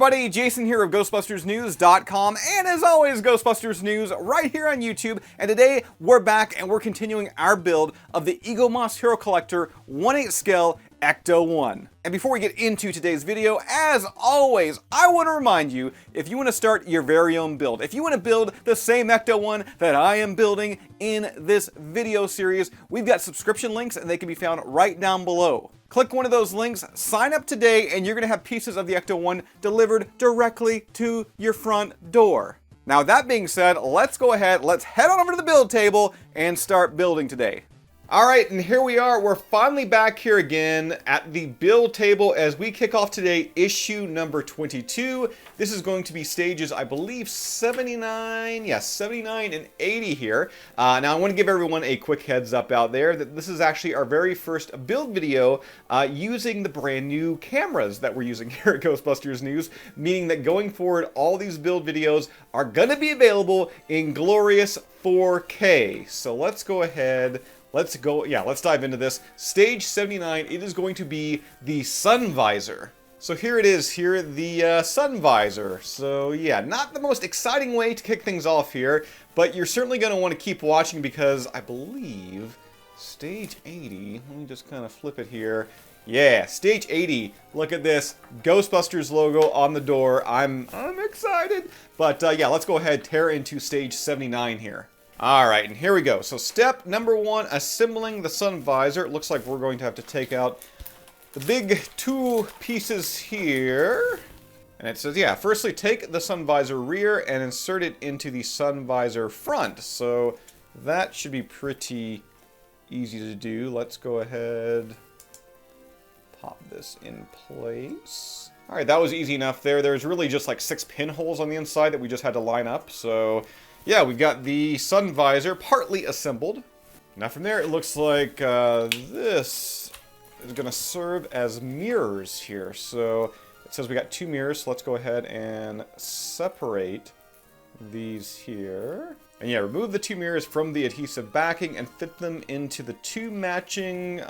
everybody, Jason here of GhostbustersNews.com, and as always, Ghostbusters News right here on YouTube. And today we're back and we're continuing our build of the Ego Moss Hero Collector 1/8 scale Ecto-1. And before we get into today's video, as always, I want to remind you, if you want to start your very own build, if you want to build the same Ecto-1 that I am building in this video series, we've got subscription links and they can be found right down below. Click one of those links, sign up today, and you're going to have pieces of the Ecto-1 delivered directly to your front door. Now that being said, let's go ahead, let's head on over to the build table and start building today. Alright, and here we are. We're finally back here again at the build table as we kick off today issue number 22. This is going to be stages, I believe, 79, yes, 79 and 80 here. Now I want to give everyone a quick heads up out there that this is actually our very first build video using the brand new cameras that we're using here at Ghostbusters News, meaning that going forward, all these build videos are going to be available in glorious 4K. So let's go ahead. Let's dive into this. Stage 79, it is going to be the sun visor. So here it is here, the sun visor. So yeah, not the most exciting way to kick things off here, but you're certainly going to want to keep watching because I believe stage 80, let me just kind of flip it here. Yeah, stage 80, look at this, Ghostbusters logo on the door. I'm excited. But yeah, let's go ahead, tear into stage 79 here. Alright, and here we go. So step number 1, assembling the sun visor. It looks like we're going to have to take out the big two pieces here. And it says, yeah, firstly take the sun visor rear and insert it into the sun visor front. So that should be pretty easy to do. Let's go ahead, pop this in place. Alright, that was easy enough there. There's really just like 6 pinholes on the inside that we just had to line up. So yeah, we've got the sun visor partly assembled. Now from there, it looks like this is going to serve as mirrors here. So it says we got 2 mirrors, so let's go ahead and separate these here. And yeah, remove the 2 mirrors from the adhesive backing and fit them into the 2 matching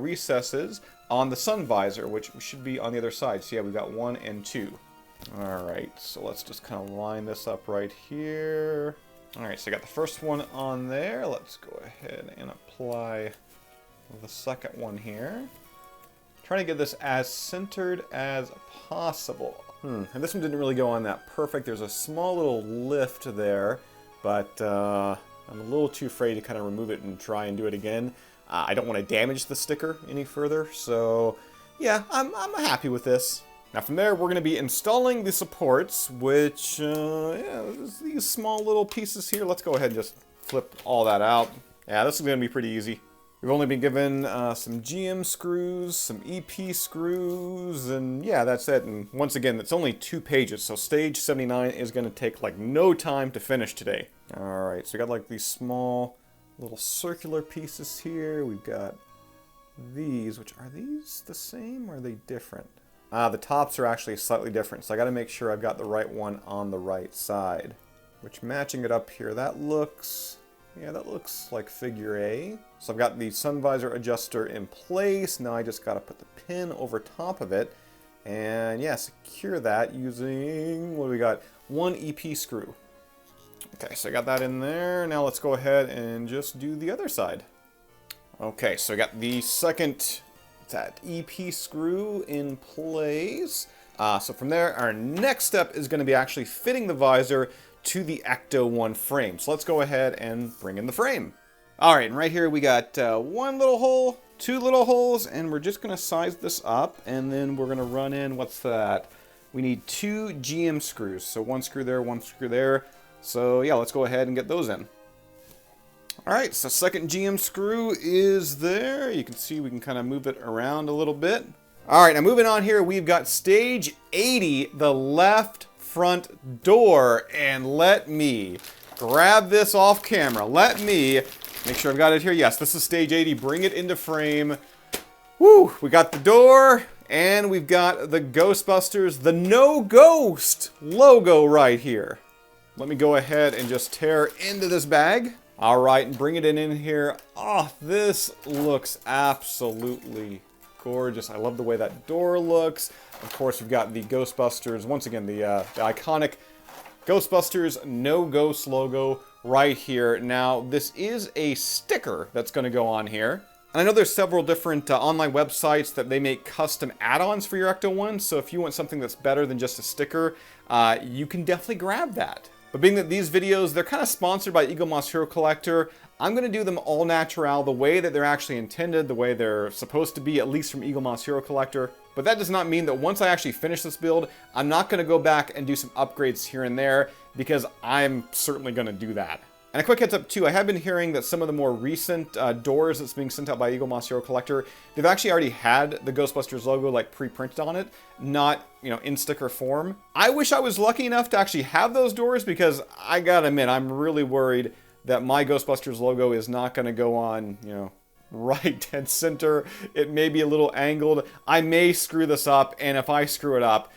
recesses on the sun visor, which should be on the other side. So yeah, we've got 1 and 2. Alright, so let's just kind of line this up right here. Alright, so I got the first one on there. Let's go ahead and apply the second one here. Trying to get this as centered as possible. And this one didn't really go on that perfect. There's a small little lift there, but I'm a little too afraid to kind of remove it and try and do it again. I don't want to damage the sticker any further, so yeah, I'm happy with this. Now from there, we're going to be installing the supports, which, yeah, these small little pieces here. Let's go ahead and just flip all that out. Yeah, this is going to be pretty easy. We've only been given some GM screws, some EP screws, and yeah, that's it. And once again, it's only 2 pages, so stage 79 is going to take like no time to finish today. Alright, so we got like these small little circular pieces here. We've got these, which are these the same or are they different? The tops are actually slightly different, so I got to make sure I've got the right one on the right side. Which, matching it up here, that looks, yeah, that looks like figure A. So I've got the sun visor adjuster in place. Now I just got to put the pin over top of it, and yeah, secure that using, what do we got? 1 EP screw. Okay, so I got that in there. Now let's go ahead and just do the other side. Okay, so I got the second that EP screw in place. So from there, our next step is going to be actually fitting the visor to the Ecto-1 frame. So let's go ahead and bring in the frame. Alright, and right here we got 1 little hole, 2 little holes, and we're just going to size this up, and then we're going to run in, what's that? We need 2 GM screws. So 1 screw there, 1 screw there. So yeah, let's go ahead and get those in. Alright, so second GM screw is there. You can see we can kind of move it around a little bit. Alright, now moving on here, we've got stage 80, the left front door. And let me grab this off camera. Let me make sure I've got it here. Yes, this is stage 80. Bring it into frame. Woo! We got the door, and we've got the Ghostbusters, the No Ghost logo right here. Let me go ahead and just tear into this bag. Alright, and bring it in here. Oh, this looks absolutely gorgeous. I love the way that door looks. Of course, we've got the Ghostbusters, once again, the iconic Ghostbusters No Ghost logo right here. Now, this is a sticker that's going to go on here. And I know there's several different online websites that they make custom add-ons for your Ecto-1, so if you want something that's better than just a sticker, you can definitely grab that. But being that these videos, they're kind of sponsored by Eaglemoss Hero Collector, I'm going to do them all natural, the way that they're actually intended, the way they're supposed to be, at least from Eaglemoss Hero Collector. But that does not mean that once I actually finish this build, I'm not going to go back and do some upgrades here and there, because I'm certainly going to do that. And a quick heads up too, I have been hearing that some of the more recent doors that's being sent out by Eaglemoss Hero Collector, they've actually already had the Ghostbusters logo like pre-printed on it, not, you know, in sticker form. I wish I was lucky enough to actually have those doors, because I gotta admit, I'm really worried that my Ghostbusters logo is not gonna go on, you know, right dead center. It may be a little angled. I may screw this up, and if I screw it up,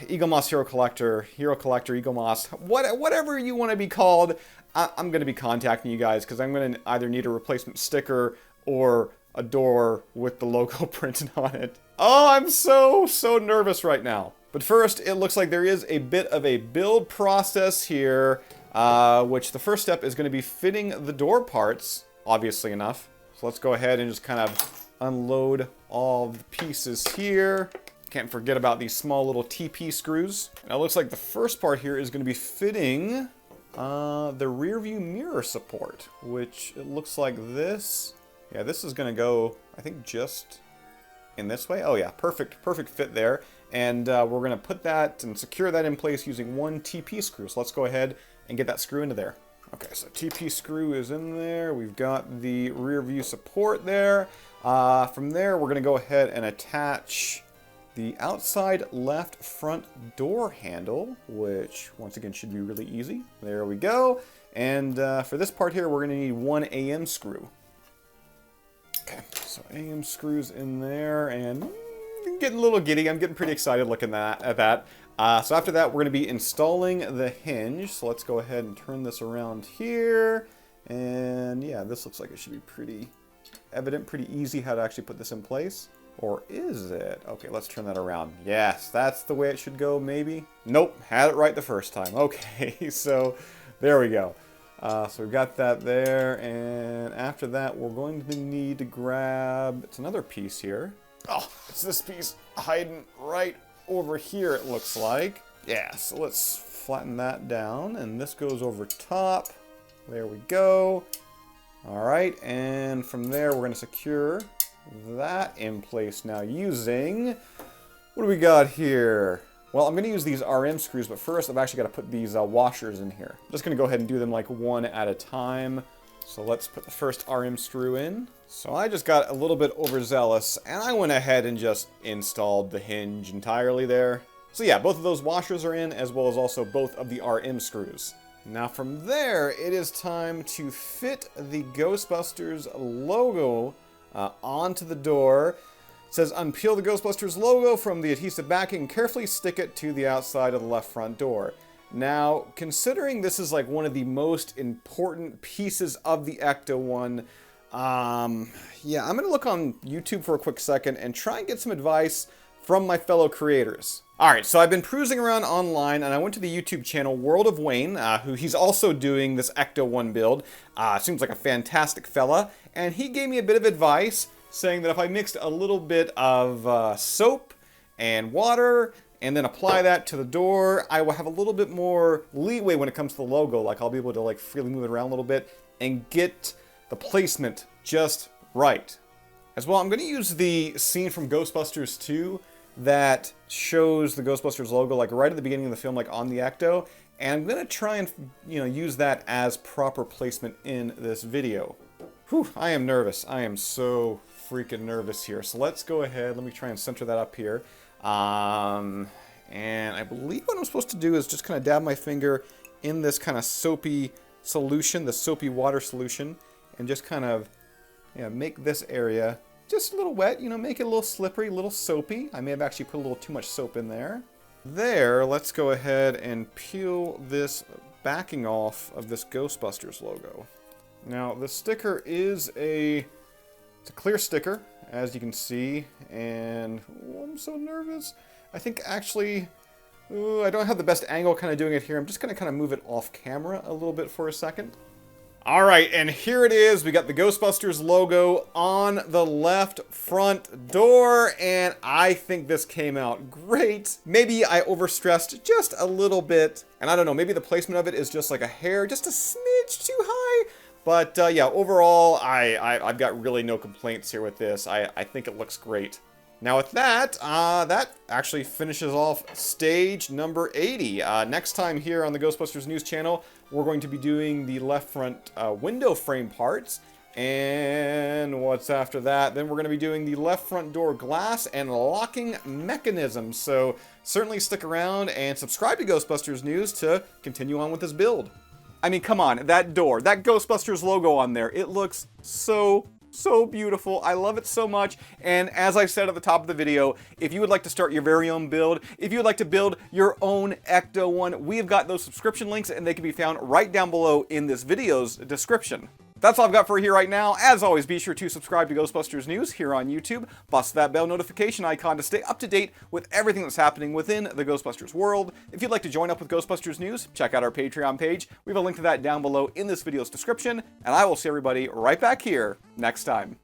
Eaglemoss Hero Collector, Eaglemoss, whatever you want to be called, I'm going to be contacting you guys, because I'm going to either need a replacement sticker or a door with the logo printed on it. Oh, I'm so nervous right now. But first, it looks like there is a bit of a build process here, which the first step is going to be fitting the door parts, obviously enough. So let's go ahead and just kind of unload all the pieces here. Can't forget about these small little TP screws. Now it looks like the first part here is going to be fitting the rear view mirror support, which it looks like this. Yeah, this is going to go, I think, just in this way. Oh yeah, perfect fit there. And we're going to put that and secure that in place using one TP screw. So let's go ahead and get that screw into there. Okay, so TP screw is in there. We've got the rear view support there. From there, we're going to go ahead and attach the outside left front door handle, which once again should be really easy. There we go. And for this part here, we're going to need one AM screw. Okay, so AM screws in there, and I'm getting a little giddy. I'm getting pretty excited looking at that. So after that, we're going to be installing the hinge. So let's go ahead and turn this around here. And yeah, this looks like it should be pretty evident, pretty easy how to actually put this in place. Or is it? Okay, let's turn that around. Yes, that's the way it should go, maybe. Nope, had it right the first time. Okay, so there we go. So we've got that there, and after that, we're going to need to grab, it's another piece here. Oh, it's this piece hiding right over here, it looks like. Yeah, so let's flatten that down, and this goes over top. There we go. All right, and from there, we're going to secure that in place now using, what do we got here? Well, I'm going to use these RM screws, but first I've actually got to put these washers in here. I'm just going to go ahead and do them like one at a time. So let's put the first RM screw in. So I just got a little bit overzealous, and I went ahead and just installed the hinge entirely there. So yeah, both of those washers are in, as well as also both of the RM screws. Now from there, it is time to fit the Ghostbusters logo onto the door. It says unpeel the Ghostbusters logo from the adhesive backing and carefully stick it to the outside of the left front door. Now, considering this is like one of the most important pieces of the Ecto-1, yeah, I'm going to look on YouTube for a quick second and try and get some advice from my fellow creators. Alright, so I've been cruising around online, and I went to the YouTube channel World of Wayne, who he's also doing this Ecto-1 build. Seems like a fantastic fella, and he gave me a bit of advice, saying that if I mixed a little bit of soap and water, and then apply that to the door, I will have a little bit more leeway when it comes to the logo. Like, I'll be able to like freely move it around a little bit and get the placement just right. As well, I'm going to use the scene from Ghostbusters 2 that shows the Ghostbusters logo like right at the beginning of the film, like on the Ecto, and I'm going to try and, you know, use that as proper placement in this video. Whew, I am nervous. I am so freaking nervous here. So let's go ahead. Let me try and center that up here. And I believe what I'm supposed to do is just kind of dab my finger in this kind of soapy solution, the soapy water solution, and just kind of, yeah, make this area just a little wet, you know, make it a little slippery, a little soapy. I may have actually put a little too much soap in there. There, let's go ahead and peel this backing off of this Ghostbusters logo. Now, the sticker is a It's a clear sticker, as you can see, and I'm so nervous. I think actually, I don't have the best angle kind of doing it here. I'm just going to kind of move it off camera a little bit for a second. All right, and here it is. We got the Ghostbusters logo on the left front door, and I think this came out great. Maybe I overstressed just a little bit, and I don't know, maybe the placement of it is just like a hair, just a smidge too high. But yeah, overall, I've got really no complaints here with this. I think it looks great. Now with that, that actually finishes off stage number 80. Next time here on the Ghostbusters News channel, we're going to be doing the left front window frame parts. And what's after that? Then we're going to be doing the left front door glass and locking mechanism. So certainly stick around and subscribe to Ghostbusters News to continue on with this build. I mean, come on, that door, that Ghostbusters logo on there, it looks so beautiful. I love it so much. And as I said at the top of the video, if you would like to start your very own build, if you would like to build your own Ecto-1, we've got those subscription links and they can be found right down below in this video's description. That's all I've got for you right now. As always, be sure to subscribe to Ghostbusters News here on YouTube. Bust that bell notification icon to stay up to date with everything that's happening within the Ghostbusters world. If you'd like to join up with Ghostbusters News, check out our Patreon page. We have a link to that down below in this video's description. And I will see everybody right back here next time.